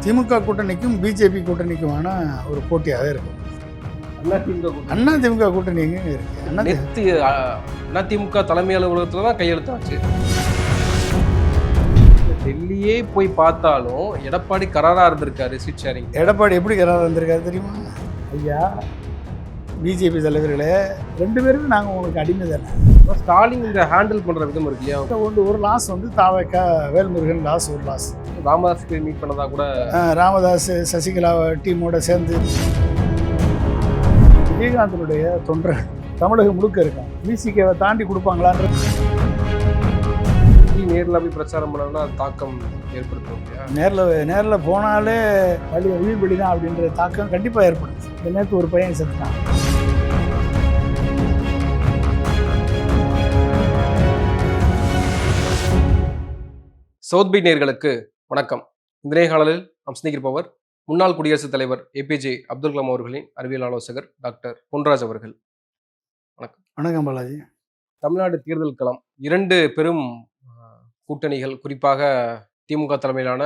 திமுக கூட்டணிக்கும் BJP கூட்டணிக்குமான ஒரு போட்டியாக இருக்கும். அதிமுக கூட்டணி எங்க இருக்கு? நேத்து அதிமுக தலைமை அலுவலகத்துல தான் கையெழுத்தாச்சு. டெல்லியே போய் பார்த்தாலும் எடப்பாடி கராரா இருந்திருக்காரு சீட் ஷேரிங். எடப்பாடி எப்படி கராரா இருந்திருக்காரு தெரியுமா? ஐயா, பிஜேபி தலைவர்களே, 2 பேருமே நாங்கள் உங்களுக்கு அடிமை தானே. ஸ்டாலின் இந்த ஹேண்டில் பண்ற விதம் இருக்கு இல்லையா? ஒரு லாஸ் வந்து தாவேக்கா வேல்முருகன் லாஸ், ஒரு லாஸ். ராமதாஸ் மீட் பண்ணதா கூட ராமதாஸ் சசிகலா டீமோட சேர்ந்து விஜயகாந்தனுடைய தொண்டர்கள் தமிழகம் முழுக்க இருக்காங்க. விசிகேவை தாண்டி கொடுப்பாங்களான்ற நேரில் போய் பிரச்சாரம் பண்ணோம்னா தாக்கம் ஏற்படுத்தும் இல்லையா? நேரில் போனாலே வழி உயிர் பலி தான் அப்படின்ற தாக்கம் கண்டிப்பாக ஏற்படுது. இந்த நேரத்து ஒரு பையன் செத்துட்டான். சவுத் பீட் நேயர்களுக்கு வணக்கம். இந்த நேர்காணலில் நாம் சிந்திக்கிருப்பவர் முன்னாள் குடியரசுத் தலைவர் ஏபிஜே அப்துல் கலாம் அவர்களின் அறிவியல் ஆலோசகர் டாக்டர் பொன்ராஜ் அவர்கள். வணக்கம். வணக்கம் பாலாஜி. தமிழ்நாடு தேர்தல் களம் 2 பெரும் கூட்டணிகள், குறிப்பாக திமுக தலைமையிலான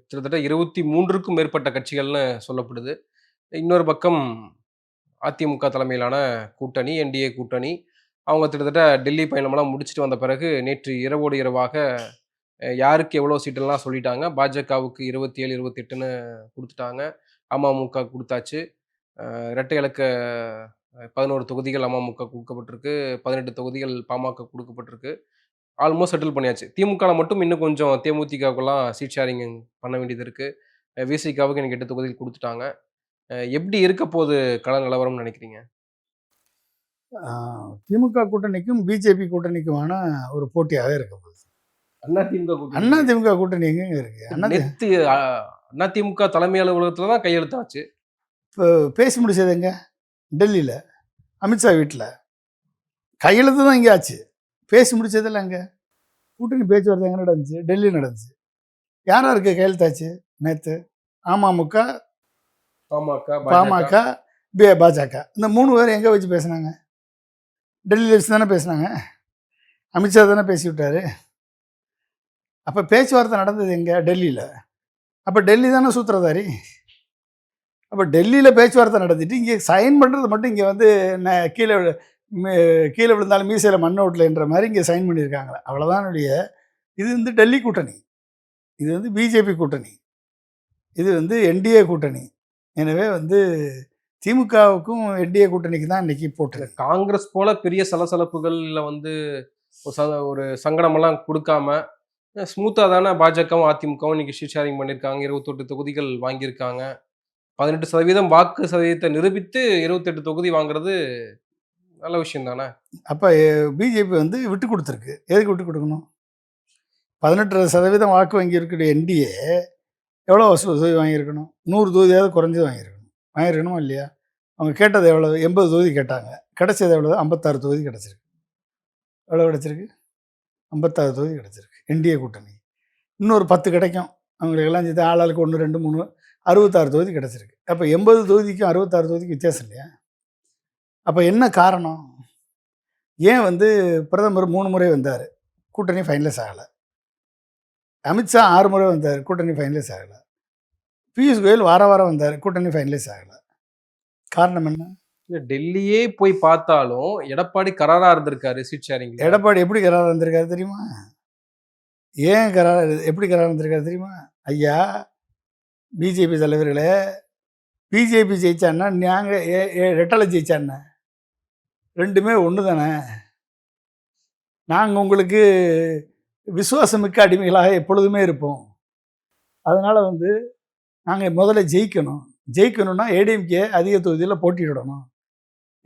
கிட்டத்தட்ட 23க்கும் மேற்பட்ட கட்சிகள்னு சொல்லப்படுது. இன்னொரு பக்கம் அதிமுக தலைமையிலான கூட்டணி, என்டிஏ கூட்டணி. அவங்க கிட்டத்தட்ட டெல்லி பயணமெல்லாம் முடிச்சுட்டு வந்த பிறகு நேற்று இரவோடு இரவாக யாருக்கு எவ்வளோ சீட்டெல்லாம் சொல்லிட்டாங்க. பாஜகவுக்கு 27, 28ன்னு கொடுத்துட்டாங்க. அமமுக கொடுத்தாச்சு. இரட்டை இலக்க 11 தொகுதிகள் அமமுக கொடுக்கப்பட்டிருக்கு. 18 தொகுதிகள் பாமக கொடுக்கப்பட்டிருக்கு. ஆல்மோஸ்ட் செட்டில் பண்ணியாச்சு. திமுக மட்டும் இன்னும் கொஞ்சம் தேமுதிகவுக்கெல்லாம் சீட் ஷேரிங் பண்ண வேண்டியது இருக்குது. விசிகாவுக்கு எனக்கு 8 தொகுதிகள் கொடுத்துட்டாங்க. எப்படி இருக்க போது கள நிலவரம்னு நினைக்கிறீங்க? திமுக கூட்டணிக்கும் பிஜேபி கூட்டணிக்குமான ஒரு போட்டியாக இருக்க போகுது. அதிமுக கூட்டணி எங்க இருக்கு? நேத்து அதிமுக தலைமை அலுவலகத்துல தான் கையெழுத்தாச்சு. இப்போ பேசி முடிச்சது எங்க? டெல்லியில் அமித்ஷா வீட்டில் கையெழுத்து தான் இங்கே ஆச்சு. பேசி முடிச்சதில்ல. அங்கே கூட்டணி பேச்சுவார்த்தை எங்கே நடந்துச்சு? டெல்லி நடந்துச்சு. யாராக இருக்க கையெழுத்தாச்சு நேற்று? அமமுக, பாமக, பாஜக. இந்த 3 பேர் எங்கே வச்சு பேசுனாங்க? டெல்லியில் வச்சு தானே பேசுனாங்க. அமித்ஷா தானே பேசி விட்டார். அப்போ பேச்சுவார்த்தை நடந்தது எங்கே? டெல்லியில். அப்போ டெல்லி தானே சூத்திரதாரி. அப்போ டெல்லியில் பேச்சுவார்த்தை நடத்திட்டு இங்கே சைன் பண்ணுறது மட்டும் இங்கே வந்து கீழே விழுந்தாலும் மீசையில் மண் ஓட்டலைன்ற மாதிரி இங்கே சைன் பண்ணியிருக்காங்களே, அவ்வளோதான். இது வந்து டெல்லி கூட்டணி, இது வந்து பிஜேபி கூட்டணி, இது வந்து என்டிஏ கூட்டணி. எனவே வந்து திமுகவுக்கும் என்டிஏ கூட்டணிக்கு தான் இன்றைக்கி போட்டு. காங்கிரஸ் போல பெரிய சலசலப்புகளில் வந்து ஒரு சங்கடமெல்லாம் கொடுக்காம ஸ்மூத்தாக தானே பாஜகவும் அதிமுகவும் இன்னைக்கு சீட் ஷேரிங் பண்ணியிருக்காங்க. 28 தொகுதிகள் வாங்கியிருக்காங்க. 18% வாக்கு சதவீதத்தை நிரூபித்து 28 தொகுதி வாங்குறது நல்ல விஷயம் தானே. அப்போ பிஜேபி வந்து விட்டு கொடுத்துருக்கு. எதுக்கு விட்டு கொடுக்கணும்? 18% வாக்கு வாங்கியிருக்கிற என்டிஏ எவ்வளோ தொகுதி வாங்கியிருக்கணும்? 100 தொகுதியாவது குறைஞ்சது வாங்கியிருக்கணுமா இல்லையா? அவங்க கேட்டது எவ்வளோ? 80 தொகுதி கேட்டாங்க. கிடைச்சது எவ்வளோ? 56 தொகுதி கிடச்சிருக்கு. எவ்வளோ கிடச்சிருக்கு? 56 தொகுதி கிடச்சிருக்கு என்டிஏ கூட்டணி. இன்னொரு 10 கிடைக்கும் அவங்களுக்கெல்லாம் சேர்த்து, ஆளாளுக்கு 1, 2, 3, 66 தொகுதி கிடச்சிருக்கு. அப்போ 80 தொகுதிக்கும் 66 தொகுதிக்கு வித்தியாசம் இல்லையா? அப்போ என்ன காரணம்? ஏன் வந்து பிரதமர் 3 முறை வந்தார், கூட்டணி ஃபைனலைஸ் ஆகலை. அமித்ஷா 6 முறை வந்தார், கூட்டணி ஃபைனலைஸ் ஆகலை. பியூஷ் கோயல் வாரம் வந்தார், கூட்டணி ஃபைனலைஸ் ஆகலை. காரணம் என்ன? டெல்லியே போய் பார்த்தாலும் எடப்பாடி கராரா இருந்திருக்காரு சீட் ஷேரிங். எடப்பாடி எப்படி கராரா இருந்திருக்காரு தெரியுமா? ஏன் எப்படி கராரா இருந்திருக்காரு தெரியுமா? ஐயா, பிஜேபி தலைவர்களே, பிஜேபி ஜெயிச்சான்னா நாங்கள் ரெட்டலை ஜெயிச்சான்னா 2மே ஒன்று தானே. நாங்கள் உங்களுக்கு விசுவாசமிக்க அடிமைகளாக எப்பொழுதுமே இருப்போம். அதனால் வந்து நாங்கள் முதல்ல ஜெயிக்கணும்னா ஏடிஎம்கே அதிக தொகுதியில் போட்டியிடணும்.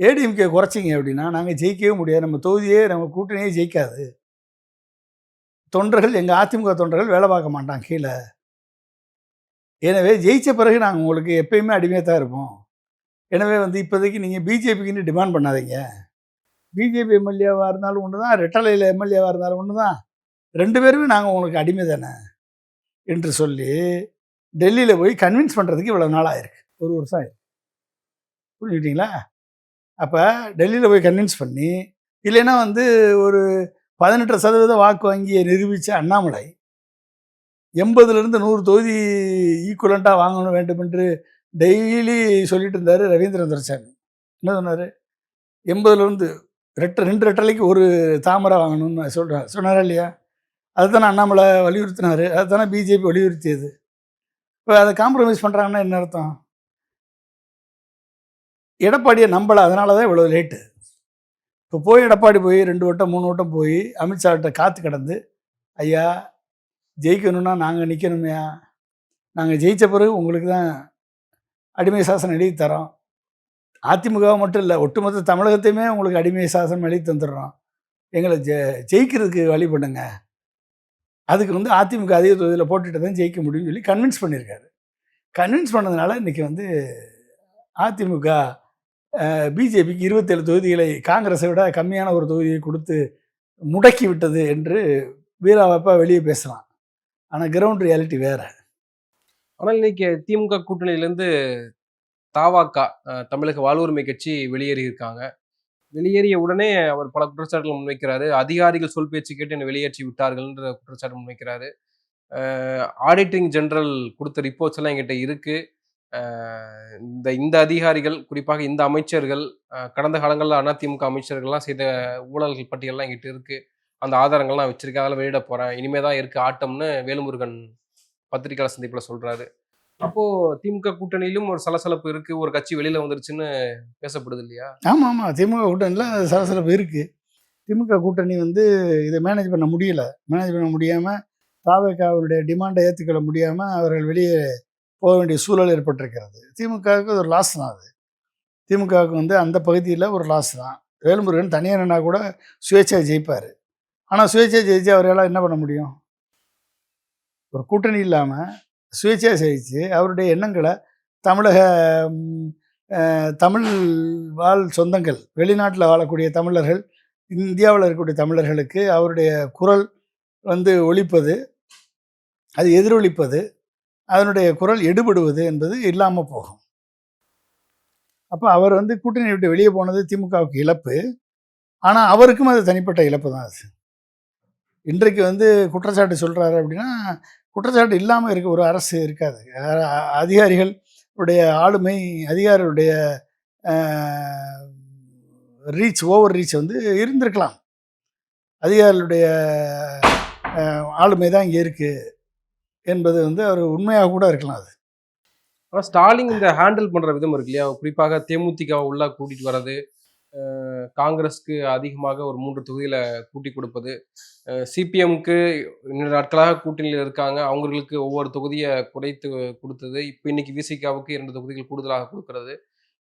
ஏடிஎம்கே குறைச்சிங்க அப்படின்னா நாங்கள் ஜெயிக்கவே முடியாது. நம்ம கூட்டணியே ஜெயிக்காது. தொண்டர்கள், எங்கள் அதிமுக தொண்டர்கள் வேலை பார்க்க மாட்டாங்க கீழே. எனவே ஜெயித்த பிறகு நாங்கள் உங்களுக்கு எப்பயுமே அடிமையாக தான் இருப்போம். எனவே வந்து இப்போதைக்கு நீங்கள் பிஜேபிக்குன்னு டிமாண்ட் பண்ணாதீங்க. பிஜேபி எம்எல்ஏவாக இருந்தாலும் ஒன்று தான், ரெட்டலையில் எம்எல்ஏவாக இருந்தாலும் ஒன்று தான், 2 பேருமே நாங்கள் உங்களுக்கு அடிமை தானே என்று சொல்லி டெல்லியில் போய் கன்வின்ஸ் பண்ணுறதுக்கு இவ்வளோ நாள் ஆயிருக்கு. 1 வருஷம் ஆயிருக்கு. புரிஞ்சுக்கிட்டீங்களா? அப்போ டெல்லியில் போய் கன்வின்ஸ் பண்ணி, இல்லைன்னா வந்து ஒரு 18% வாக்கு வங்கியை நிரூபித்த அண்ணாமலை 80லேருந்து 100 தொகுதி ஈக்குவலண்ட்டாக வாங்கணும் வேண்டும் என்று டெய்லி சொல்லிட்டு இருந்தார் ரவீந்திரன் துரைசாமி. என்ன சொன்னார்? 80லேருந்து ரெண்டு ரெட்டலைக்கு ஒரு தாமரை வாங்கணும்னு சொன்னாரா இல்லையா? அதுதானே அண்ணாமலை வலியுறுத்தினார், அதுதானே பிஜேபி வலியுறுத்தியது. இப்போ அதை காம்ப்ரமைஸ் பண்ணுறாங்கன்னா என்ன அர்த்தம்? எடப்பாடியை நம்பலை, அதனால தான் இவ்வளோ லேட்டு. இப்போ போய் எடப்பாடி போய் 2 வட்டம் 3 வட்டம் போய் அமித்ஷாட்ட காத்து கிடந்து, ஐயா ஜெயிக்கணும்னா நாங்கள் நிற்கணுமையா, நாங்கள் ஜெயித்த பிறகு உங்களுக்கு தான் அடிமை சாசனம் எழுதி தரோம், அதிமுக மட்டும் இல்லை ஒட்டுமொத்த தமிழகத்தையுமே உங்களுக்கு அடிமை சாசனம் எழுதி தந்துடுறோம், எங்களை ஜெயிக்கிறதுக்கு வழி பண்ணுங்க, அதுக்கு வந்து அதிமுக அதிக தொகுதியில் போட்டுட்டு தான் ஜெயிக்க முடியும்னு சொல்லி கன்வின்ஸ் பண்ணியிருக்காரு. கன்வின்ஸ் பண்ணதுனால இன்றைக்கி வந்து அதிமுக பிஜேபிக்கு 27 தொகுதிகளை காங்கிரஸை விட கம்மியான ஒரு தொகுதியை கொடுத்து முடக்கி விட்டது என்று வீராவப்பா வெளியே பேசலாம். ஆனால் கிரவுண்ட் ரியாலிட்டி வேற. ஆனால் இன்னைக்கு திமுக கூட்டணியிலேருந்து தாவாக்கா தமிழக வாழ்வுரிமை கட்சி வெளியேறி இருக்காங்க. வெளியேறிய உடனே அவர் பல குற்றச்சாட்டுகள் முன்வைக்கிறாரு. அதிகாரிகள் சொல் பேச்சு கேட்டு என்னை வெளியேற்றி விட்டார்கள்ன்ற குற்றச்சாட்டு முன்வைக்கிறாரு. ஆடிட்டிங் ஜெனரல் கொடுத்த ரிப்போர்ட்ஸ் எல்லாம் என்கிட்ட இருக்கு. இந்த அதிகாரிகள் குறிப்பாக இந்த அமைச்சர்கள் கடந்த காலங்களில் அதிமுக அமைச்சர்கள்லாம் செய்த ஊழல்கள் பட்டியல்லாம் என்கிட்ட இருக்கு. அந்த ஆதாரங்கள்லாம் வச்சிருக்கேன், அதெல்லாம் வெளியிட போறேன், இனிமே தான் இருக்கு ஆட்டம்னு வேலுமுருகன் பத்திரிகையாளர் சந்திப்பில் சொல்றாரு. அப்போ திமுக கூட்டணியிலும் ஒரு சலசலப்பு இருக்கு, ஒரு கட்சி வெளியில வந்துருச்சுன்னு பேசப்படுது இல்லையா? ஆமாம் ஆமாம், திமுக கூட்டணியில் சலசலப்பு இருக்குது. திமுக கூட்டணி வந்து இதை மேனேஜ் பண்ண முடியாமல் தாவேக்காவுடைய டிமாண்டை ஏற்றுக்கொள்ள முடியாமல் அவர்கள் வெளியே போக வேண்டிய சூழல் ஏற்பட்டிருக்கிறது. திமுகவுக்கு ஒரு லாஸ் தான் அது. திமுகவுக்கு வந்து அந்த பகுதியில் ஒரு லாஸ் தான். வேலுமுருகன் தனியார்னா கூட சுயேட்சையாக ஜெயிப்பார். ஆனால் சுயேட்சையாக ஜெயிச்சு அவர்களால் என்ன பண்ண முடியும்? ஒரு கூட்டணி இல்லாமல் சுயேட்சையாக ஜெயிச்சு அவருடைய எண்ணங்களை தமிழக தமிழ் வாழ் சொந்தங்கள், வெளிநாட்டில் வாழக்கூடிய தமிழர்கள், இந்தியாவில் இருக்கக்கூடிய தமிழர்களுக்கு அவருடைய குரல் வந்து ஒலிப்பது, அது எதிரொலிப்பது, அதனுடைய குரல் எடுபடுவது என்பது இல்லாமல் போகும். அப்போ அவர் வந்து கூட்டணி விட்டு வெளியே போனது திமுகவுக்கு இழப்பு. ஆனால் அவருக்கும் அது தனிப்பட்ட இழப்பு தான். அது இன்றைக்கு வந்து குற்றச்சாட்டு சொல்கிறாரு அப்படின்னா, குற்றச்சாட்டு இல்லாமல் இருக்க ஒரு அரசு இருக்காது. அதிகாரிகளுடைய ஆளுமை, அதிகாரிகளுடைய ஓவர் ரீச் வந்து இருந்திருக்கலாம். அதிகாரிகளுடைய ஆளுமை தான் இங்கே இருக்குது என்பது வந்து அவர் உண்மையாக கூட இருக்கலாம். அது ஆனால் ஸ்டாலின் இந்த ஹேண்டில் பண்ணுற விதம் இருக்கு இல்லையா? குறிப்பாக தேமுதிகவை உள்ளே கூட்டிகிட்டு வர்றது, காங்கிரஸ்க்கு அதிகமாக ஒரு 3 தொகுதியில் கூட்டி கொடுப்பது, சிபிஎம்க்கு இன்னும் நாட்களாக கூட்டணியில் இருக்காங்க, அவங்களுக்கு ஒவ்வொரு தொகுதியை குறைத்து கொடுத்தது, இப்போ இன்னைக்கு விசிகாவுக்கு 2 தொகுதிகள் கூடுதலாக கொடுக்கறது,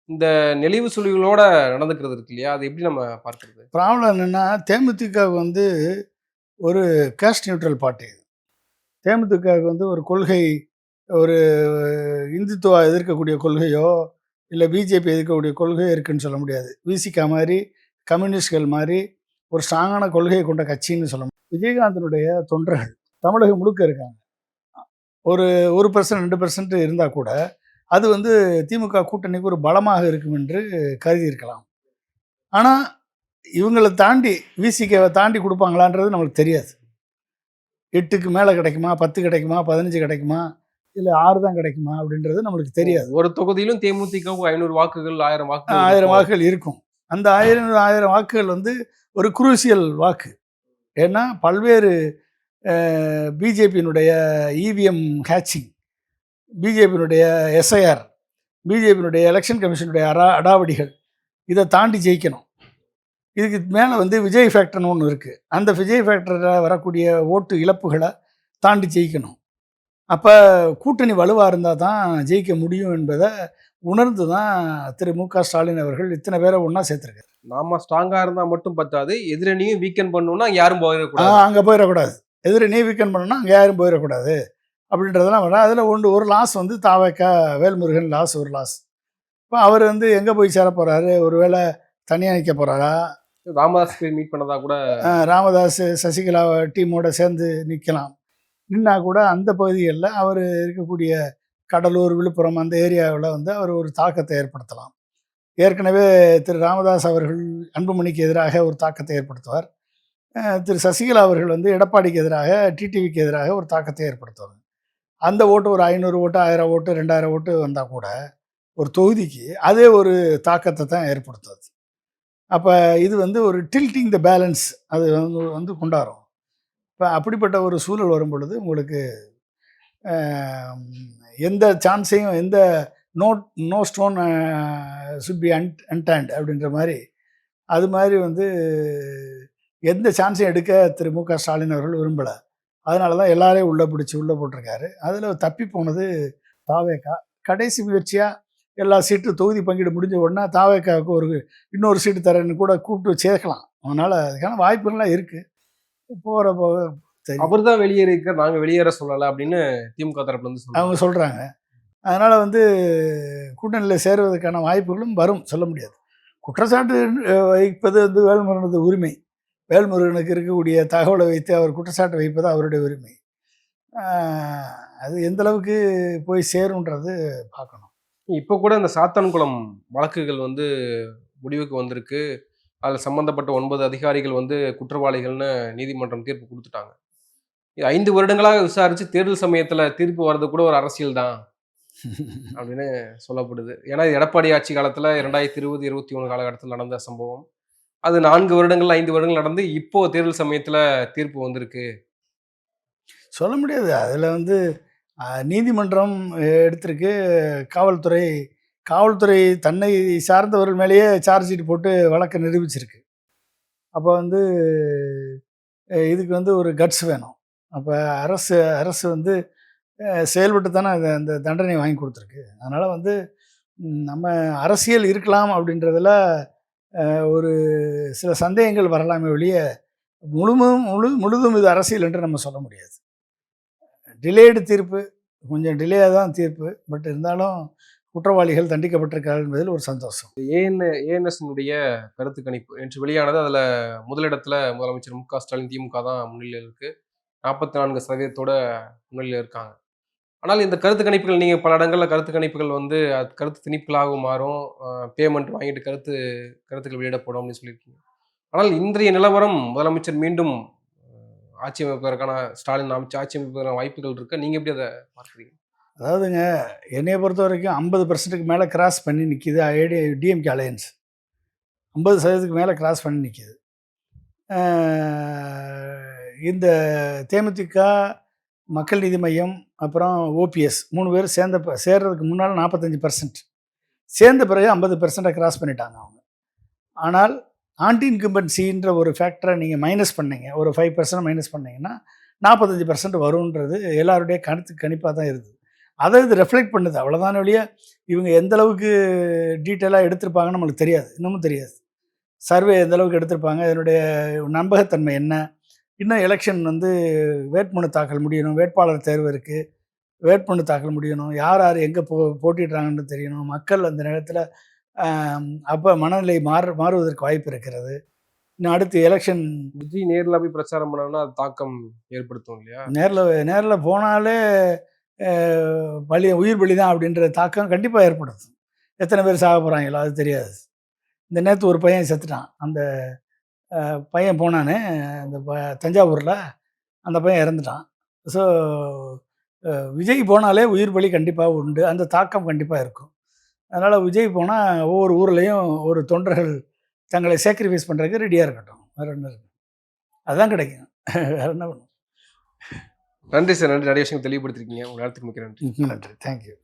இந்த நெளிவு சுழிவுகளோட நடந்துக்கிறது இருக்கு இல்லையா? அது எப்படி நம்ம பார்க்கறது? ப்ராப்ளம் என்னென்னா, தேமுதிக வந்து ஒரு காஸ்ட் நியூட்ரல் பார்ட்டி. தேமுதிகவுக்கு வந்து ஒரு கொள்கை, ஒரு இந்துத்துவா எதிர்க்கக்கூடிய கொள்கையோ இல்லை பிஜேபி எதிர்க்கக்கூடிய கொள்கையோ இருக்குன்னு சொல்ல முடியாது. விசிகா மாதிரி, கம்யூனிஸ்ட்கள் மாதிரி ஒரு ஸ்ட்ராங்கான கொள்கையை கொண்ட கட்சின்னு சொல்ல முடியும். விஜயகாந்தனுடைய தொண்டர்கள் தமிழகம் முழுக்க இருக்காங்க. ஒரு 1% 2% இருந்தால் கூட அது வந்து திமுக கூட்டணிக்கு ஒரு பலமாக இருக்கும் என்று கருதி இருக்கலாம். ஆனால் இவங்களை தாண்டி விசிகாவை தாண்டி கொடுப்பாங்களான்றது நம்மளுக்கு தெரியாது. 8க்கு மேலே கிடைக்குமா, 10 கிடைக்குமா, 15 கிடைக்குமா, இல்லை 6 தான் கிடைக்குமா அப்படின்றது நம்மளுக்கு தெரியாது. ஒரு தொகுதியிலும் தேமுதிகவுக்கு 500 வாக்குகள் 1000 வாக்குகள் இருக்கும். அந்த 1000 வாக்குகள் வந்து ஒரு குரூசியல் வாக்கு. ஏன்னா பல்வேறு பிஜேபியினுடைய இவிஎம் ஹேச்சிங், பிஜேபியினுடைய எஸ்ஐஆர், பிஜேபியினுடைய எலெக்ஷன் கமிஷனுடைய அடாவடிகள், இதை தாண்டி ஜெயிக்கணும். இதுக்கு மேலே வந்து விஜய் ஃபேக்டர்னு ஒன்று இருக்குது. அந்த விஜய் ஃபேக்டரில் வரக்கூடிய ஓட்டு இழப்புகளை தாண்டி ஜெயிக்கணும். அப்போ கூட்டணி வலுவாக இருந்தால் தான் ஜெயிக்க முடியும் என்பதை உணர்ந்து தான் திரு மு.க. ஸ்டாலின் அவர்கள் இத்தனை பேரை ஒன்றா சேர்த்துருக்காரு. நாம ஸ்ட்ராங்காக இருந்தால் மட்டும் பத்தாது, எதிரணியும் வீக்கெண்ட் பண்ணணும்னா யாரும் போயிடக்கூடாது. அங்கே போயிடக்கூடாது. எதிரணியும் வீக்கெண்ட் பண்ணணும்னா அங்கே யாரும் போயிடக்கூடாது அப்படின்றதெல்லாம் வர. அதில் ஒரு லாஸ் வந்து தாவேக்கா வேல்முருகன் லாஸ், ஒரு லாஸ். இப்போ அவர் வந்து எங்கே போய் சேர போகிறாரு? ஒருவேளை தனியாக நிற்க போகிறாரா? ராமதாஸ் மீட் பண்ணதா கூட, ராமதாஸ் சசிகலா டீமோட சேர்ந்து நிற்கலாம். நின்னா கூட அந்த பகுதிகளில் அவர் இருக்கக்கூடிய கடலூர், விழுப்புரம் அந்த ஏரியாவில் வந்து அவர் ஒரு தாக்கத்தை ஏற்படுத்தலாம். ஏற்கனவே திரு ராமதாஸ் அவர்கள் அன்புமணிக்கு எதிராக ஒரு தாக்கத்தை ஏற்படுத்துவார். திரு சசிகலா அவர்கள் வந்து எடப்பாடிக்கு எதிராக, டிடிவிக்கு எதிராக ஒரு தாக்கத்தை ஏற்படுத்துவாங்க. அந்த ஓட்டு ஒரு 500 ஓட்டு, 1000 ஓட்டு, 2000 ஓட்டு வந்தால் கூட ஒரு தொகுதிக்கு அதே ஒரு தாக்கத்தை தான் ஏற்படுத்துது. அப்போ இது வந்து ஒரு டில்ட்டிங் த பேலன்ஸ் அது வந்து கொண்டாடும். இப்போ அப்படிப்பட்ட ஒரு சூழல் வரும் பொழுது உங்களுக்கு ஆம், எந்த சான்ஸையும் எந்த no no stone should be untended அப்படின்ற மாதிரி அது மாதிரி வந்து எந்த சான்ஸையும் எடுக்க திரு மு.க. ஸ்டாலின் அவர்கள் விரும்பலை. அதனால தான் எல்லாரையும் உள்ளே பிடிச்சி உள்ளே போட்டிருக்காரு. அதில் தப்பி போனது தாவேகா. கடைசி முயற்சியாக எல்லா சீட்டு தொகுதி பங்கீடு முடிஞ்ச உடனே தாவேகாவுக்கு ஒரு இன்னொரு சீட்டு தரேன்னு கூட கூப்பிட்டு சேர்க்கலாம். அதனால் அதுக்கான வாய்ப்புகள்லாம் இருக்குது. போகிற போக தெரியும். அவர் தான் வெளியேறியிருக்கார், நாங்க வெளியேற சொல்லலை அப்படின்னு திமுக தரப்புல இருந்து சொல்றாங்க. அவங்க சொல்கிறாங்க. அதனால் வந்து கூட்டணியில் சேருவதற்கான வாய்ப்புகளும் வரும், சொல்ல முடியாது. குற்றச்சாட்டு வைப்பது வந்து வேல்முருகனது உரிமை. வேல்முருகனுக்கு இருக்கக்கூடிய தகவலை வைத்து அவர் குற்றச்சாட்டு வைப்பது அவருடைய உரிமை. அது எந்த அளவுக்கு போய் சேரும்ன்றது பார்க்கணும். இப்போ கூட இந்த சாத்தான்குளம் வழக்குகள் வந்து முடிவுக்கு வந்திருக்கு. அதில் சம்பந்தப்பட்ட 9 அதிகாரிகள் வந்து குற்றவாளிகள்னு நீதிமன்றம் தீர்ப்பு கொடுத்துட்டாங்க. இது 5 வருடங்களாக விசாரிச்சு தேர்தல் சமயத்துல தீர்ப்பு வர்றது கூட ஒரு அரசியல் தான் அப்படின்னு சொல்லப்படுது. ஏன்னா இது எடப்பாடி ஆட்சி காலத்துல 2020, 21 காலகட்டத்தில் நடந்த சம்பவம். அது 4 வருடங்கள் 5 வருடங்கள் நடந்து இப்போ தேர்தல் சமயத்துல தீர்ப்பு வந்திருக்கு. சொல்ல முடியாது. அதில் வந்து நீதிமன்றம் எடுத்திருக்கு. காவல்துறை காவல்துறை தன்னை சார்ந்தவர்கள் மேலேயே சார்ஜ் ஷீட் போட்டு வழக்கை நிரூபிச்சிருக்கு. அப்போ வந்து இதுக்கு வந்து ஒரு கட்ஸ் வேணும். அப்போ அரசு வந்து செயல்பட்டு தானே அந்த தண்டனை வாங்கி கொடுத்துருக்கு. அதனால் வந்து நம்ம அரசியல் இருக்கலாம் அப்படின்றதுல ஒரு சில சந்தேகங்கள் வரலாமே ஒழிய முழுதும் இது அரசியல் என்று நம்ம சொல்ல முடியாது. டிலேடு தீர்ப்பு, கொஞ்சம் டிலேயாக தான் தீர்ப்பு. பட் இருந்தாலும் குற்றவாளிகள் தண்டிக்கப்பட்டிருக்கார்கள் என்பதில் ஒரு சந்தோஷம். ஏஎன்எஸ்னுடைய கருத்து கணிப்பு நேற்று வெளியானது. அதுல முதலிடத்துல முதலமைச்சர் மு.க. ஸ்டாலின் திமுக தான் முன்னிலையில் இருக்கு. 44% முன்னிலையில் இருக்காங்க. ஆனால் இந்த கருத்து கணிப்புகள் நீங்க பல இடங்கள்ல கருத்து கணிப்புகள் வந்து அது கருத்து திணிப்புகளாகவும் மாறும். பேமெண்ட் வாங்கிட்டு கருத்துக்கள் வெளியிடப்படும் அப்படின்னு சொல்லியிருக்கீங்க. ஆனால் இன்றைய நிலவரம் முதலமைச்சர் மீண்டும் ஆட்சி அமைப்பதற்கான ஸ்டாலின் ஆட்சி அமைப்பதற்கான வாய்ப்புகள் இருக்கு. நீங்க எப்படி அதை பார்க்குறீங்க? அதாவதுங்க, என்னைய பொறுத்த வரைக்கும் 50%க்கு மேலே கிராஸ் பண்ணி நிற்கிது டிஎம்கே அலையன்ஸ். 50% மேலே கிராஸ் பண்ணி நிற்கிது. இந்த தேமுதிக, மக்கள் நீதி மையம், அப்புறம் ஓபிஎஸ் 3 பேர் சேர்றதுக்கு முன்னால் 45%, சேர்ந்த பிறகு 50% கிராஸ் பண்ணிட்டாங்க அவங்க. ஆனால் ஆன்டி இன்கம்பன்சின்ற ஒரு ஃபேக்டரை நீங்கள் மைனஸ் பண்ணீங்க, ஒரு 5% மைனஸ் பண்ணிங்கன்னா 45% வரும்ன்றது எல்லாருடைய கணிப்பாக தான் இருக்குது. அதை இது ரெஃப்ளெக்ட் பண்ணுது, அவ்வளோதான வழிய இவங்க எந்த அளவுக்கு டீட்டெயிலாக எடுத்திருப்பாங்கன்னு நம்மளுக்கு தெரியாது, இன்னமும் தெரியாது. சர்வே எந்த அளவுக்கு எடுத்திருப்பாங்க, இதனுடைய நம்பகத்தன்மை என்ன, இன்னும் எலெக்ஷன் வந்து வேட்புமனு தாக்கல் முடியணும், வேட்பாளர் தேர்வு இருக்குது, வேட்புமனு தாக்கல் முடியணும், யார் யார் எங்கே போட்டிடுறாங்கன்னு தெரியணும், மக்கள் அந்த நேரத்தில் அப்போ மனநிலை மாறுவதற்கு வாய்ப்பு இருக்கிறது. இன்னும் அடுத்து எலெக்ஷன். விஜய் நேரில் போய் பிரச்சாரம் பண்ணோம்னா அது தாக்கம் ஏற்படுத்தும் இல்லையா? நேரில் போனாலே உயிர் பலி தான் அப்படின்ற தாக்கம் கண்டிப்பாக ஏற்படுத்தும். எத்தனை பேர் சாக போகிறாங்களோ அது தெரியாது. இந்த நேற்று ஒரு பையன் செத்துட்டான். அந்த பையன் போனானே அந்த தஞ்சாவூரில், அந்த பையன் இறந்துட்டான். ஸோ விஜய் போனாலே உயிர் பலி கண்டிப்பாக உண்டு, அந்த தாக்கம் கண்டிப்பாக இருக்கும். அதனால் விஜய் போனால் ஒவ்வொரு ஊர்லேயும் ஒரு தொண்டர்கள் தங்களை சேக்ரிஃபைஸ் பண்ணுறதுக்கு ரெடியாக இருக்கட்டும். வேறு ஒன்று இருக்கு, அதுதான் கிடைக்கும். வேறு என்ன பண்ணும். நன்றி சார், நன்றி. நிறைய விஷயங்கள் தெளிவுபடுத்திருக்கீங்க. உங்கள் நேரத்துக்கு மிக்க நன்றி. நன்றி, தேங்க்யூ.